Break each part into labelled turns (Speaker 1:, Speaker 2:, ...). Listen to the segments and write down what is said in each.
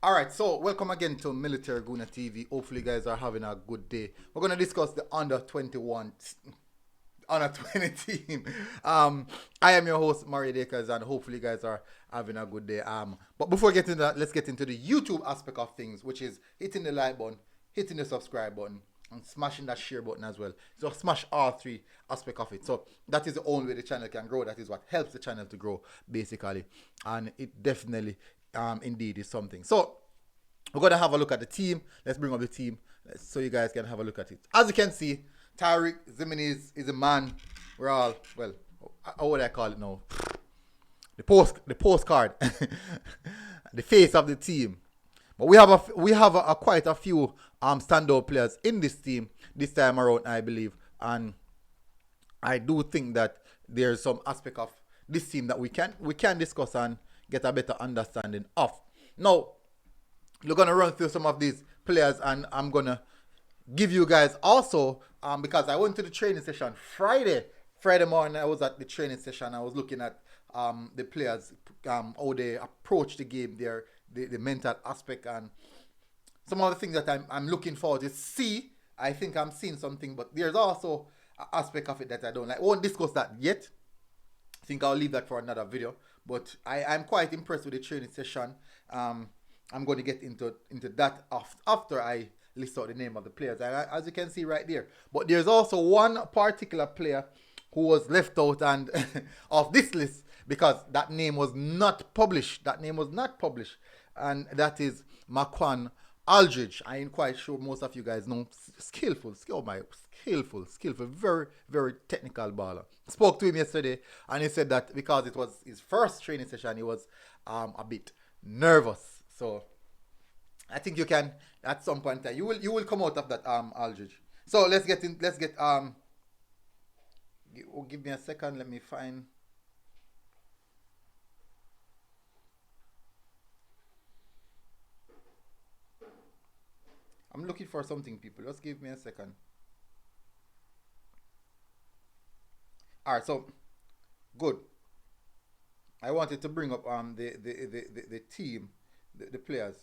Speaker 1: Alright, so welcome again to Military Guna TV. Hopefully you guys are having a good day. We're going to discuss the under 21 under 20 team. I am your host, Mario Dakers, and hopefully you guys are having a good day. But before getting into that, let's get into the YouTube aspect of things, which is hitting the like button, hitting the subscribe button, and smashing that share button as well. So smash all three aspects of it. So that is the only way the channel can grow. That is what helps the channel to grow, basically. And it definitely indeed is something. So we're going to have a look at the team. Let's bring up the team so you guys can have a look at it. As you can see, Tariq Zimenez is a man. We're all, well, how would I call it now? The postcard, the face of the team. But we have quite a few standout players in this team this time around, I believe, and I do think that there's some aspect of this team that we can discuss and get a better understanding of. Now, we're gonna run through some of these players, and I'm gonna give you guys also because I went to the training session Friday morning. I was at the training session. I was looking at the players, how they approach the game, the mental aspect, and some of the things that I'm looking forward to see. I think I'm seeing something, but there's also an aspect of it that I don't like. I won't discuss that yet. I think I'll leave that for another video. But I'm quite impressed with the training session. I'm going to get into that after I list out the name of the players, as you can see right there. But there's also one particular player who was left out and of this list because that name was not published. And that is Marquand Aldridge. I ain't quite sure most of you guys know. Skillful, very, very technical baller. Spoke to him yesterday, and he said that because it was his first training session, he was a bit nervous. So I think you can at some point you will come out of that Aldridge. So let's get give me a second. Let me find. I'm looking for something, people. Just give me a second. Alright, so good. I wanted to bring up the team, the players.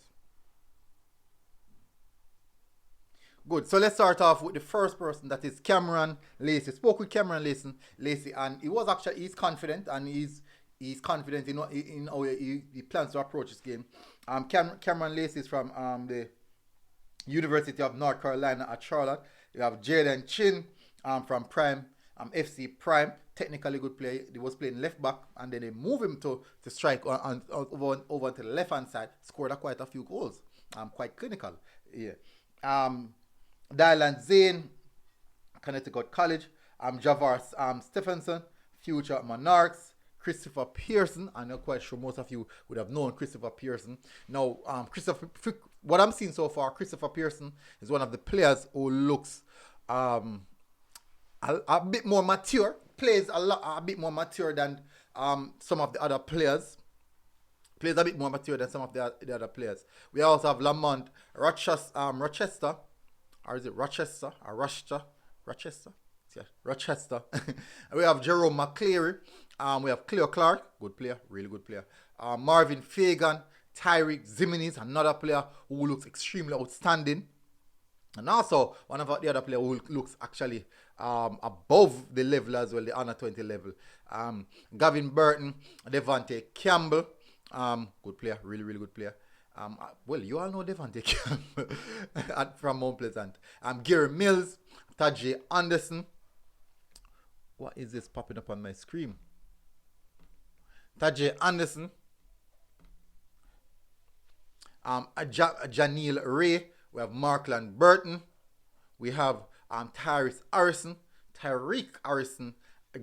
Speaker 1: Good. So let's start off with the first person, that is Cameron Lacey. Spoke with Cameron Lacey, and he's confident, and he's confident in how he plans to approach this game. Cameron Lacey is from the University of North Carolina at Charlotte. You have Jaden Chin from Prime FC Prime, technically good player. He was playing left back, and then they move him to strike over to the left hand side. Scored quite a few goals. Quite clinical. Yeah. Dylan Zane, Connecticut College. Javar Stephenson, future Monarchs. Christopher Pearson. I'm not quite sure most of you would have known Christopher Pearson. Now, what I'm seeing so far, Christopher Pearson is one of the players who looks a bit more mature. Plays a bit more mature than some of the other players. Plays a bit more mature than some of the other players. We also have Lamont Rochester. Or is it Rochester? Or Rochester? Yeah, Rochester. We have Jerome McCleary. We have Cleo Clark, good player, really good player. Marvin Fagan, Tariq Zimenez, another player who looks extremely outstanding. And also one of the other players who looks actually above the level as well, the under 20 level. Gavin Burton, Devante Campbell, good player, really, really good player. Well, you all know Devante Campbell from Mount Pleasant. Gary Mills, Tajay Anderson. What is this popping up on my screen? Tajay Anderson. Janelle Ray. We have Markland Burton. We have Tariq Harrison,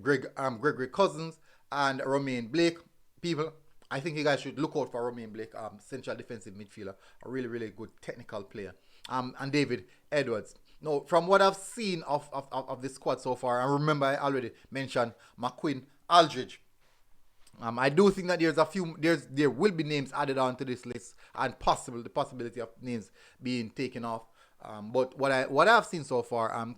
Speaker 1: Gregory Cousins, and Romain Blake. People, I think you guys should look out for Romain Blake, central defensive midfielder, a really, really good technical player. And David Edwards. Now, from what I've seen of this squad so far, and remember I already mentioned Marquand Aldridge. I do think that there will be names added on to this list, and the possibility of names being taken off. But what I've seen so far, I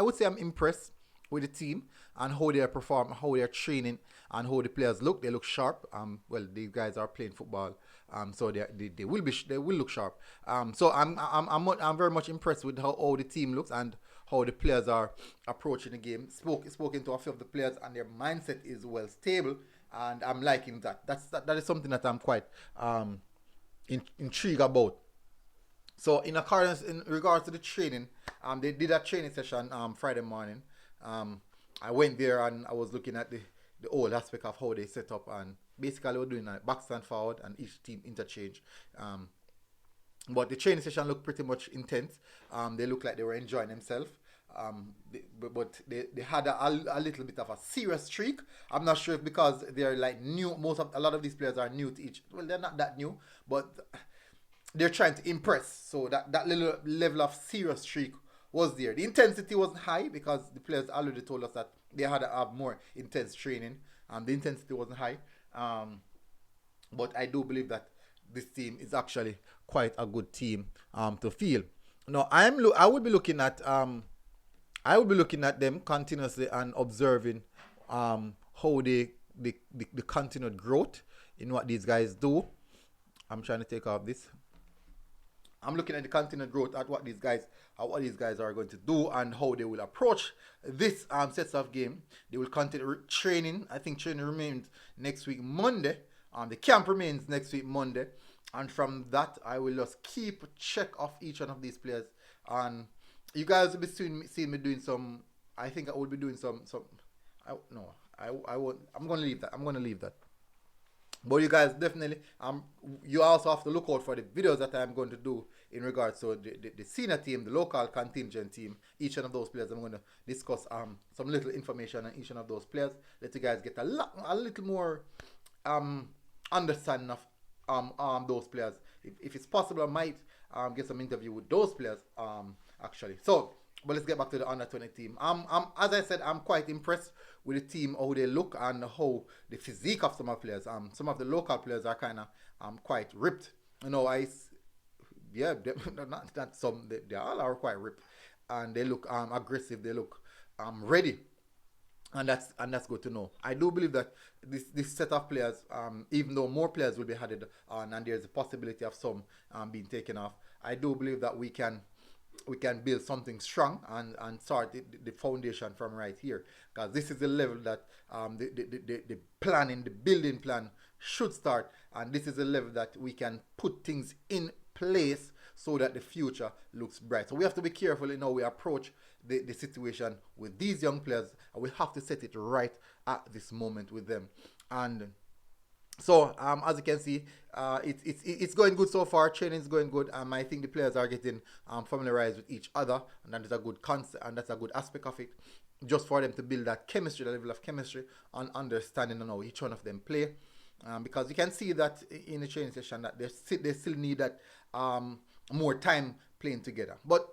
Speaker 1: would say I'm impressed with the team and how they perform, how they're training, and how the players look. They look sharp. Well, these guys are playing football So they will they will look sharp. So I'm very much impressed with how the team looks and how the players are approaching the game. Spoken to a few of the players, and their mindset is well stable, and I'm liking that. That is something that I'm quite intrigued about. So in regards to the training, they did a training session Friday morning. I went there and I was looking at the whole aspect of how they set up, and basically we're doing a backstand forward and each team interchange. But the training session looked pretty much intense. They looked like they were enjoying themselves. But they had a little bit of a serious streak. I'm not sure if because they're like new. A lot of these players are new to each. Well, they're not that new, but they're trying to impress. So that little level of serious streak was there. The intensity wasn't high because the players already told us that they had to have more intense training. The intensity wasn't high. But I do believe that this team is actually quite a good team to feel. Now I would be looking at them continuously and observing how the continued growth in what these guys do. I'm trying to take off this. I'm looking at the continued growth at what these guys are going to do and how they will approach this sets of game. They will continue training. I think training remains next week Monday. The camp remains next week Monday, and from that I will just keep check of each one of these players. And you guys will be seeing me doing some. I think I will be doing some. I won't. I'm gonna leave that. But you guys definitely you also have to look out for the videos that I'm going to do in regards to the senior team, the local contingent team. Each one of those players I'm going to discuss some little information on each one of those players. Let you guys get a little more understanding of those players. If it's possible, I might get some interview with those players actually. So, but let's get back to the under 20 team. As I said, I'm quite impressed with the team, how they look and how the physique of some of the players. Some of the local players are kind of quite ripped. You know, they all are quite ripped, and they look aggressive. They look ready. And that's good to know. I do believe that this set of players, even though more players will be added on, and there's a possibility of some being taken off, I do believe that we can build something strong and start the foundation from right here, because this is the level that the planning, the building plan should start, and this is the level that we can put things in place so that the future looks bright. So we have to be careful in how we approach the situation with these young players, and we have to set it right at this moment with them. And so as you can see, it's going good so far. Training is going good. I think the players are getting familiarized with each other, and that is a good concept, and that's a good aspect of it. Just for them to build that chemistry, the level of chemistry, and understanding on how each one of them play. Because you can see that in the training session that they still need that more time playing together. But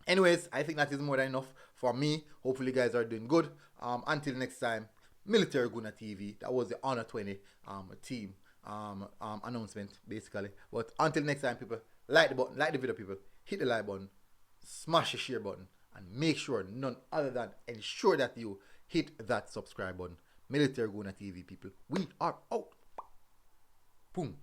Speaker 1: anyways, I think that is more than enough for me. Hopefully, you guys are doing good. Until next time, Military Guna TV. That was the Honor 20 team announcement, basically. But until next time, people, like the button, like the video, people. Hit the like button, smash the share button, and make sure none other than ensure that you hit that subscribe button. Military Guna TV, people. We are out. Boom.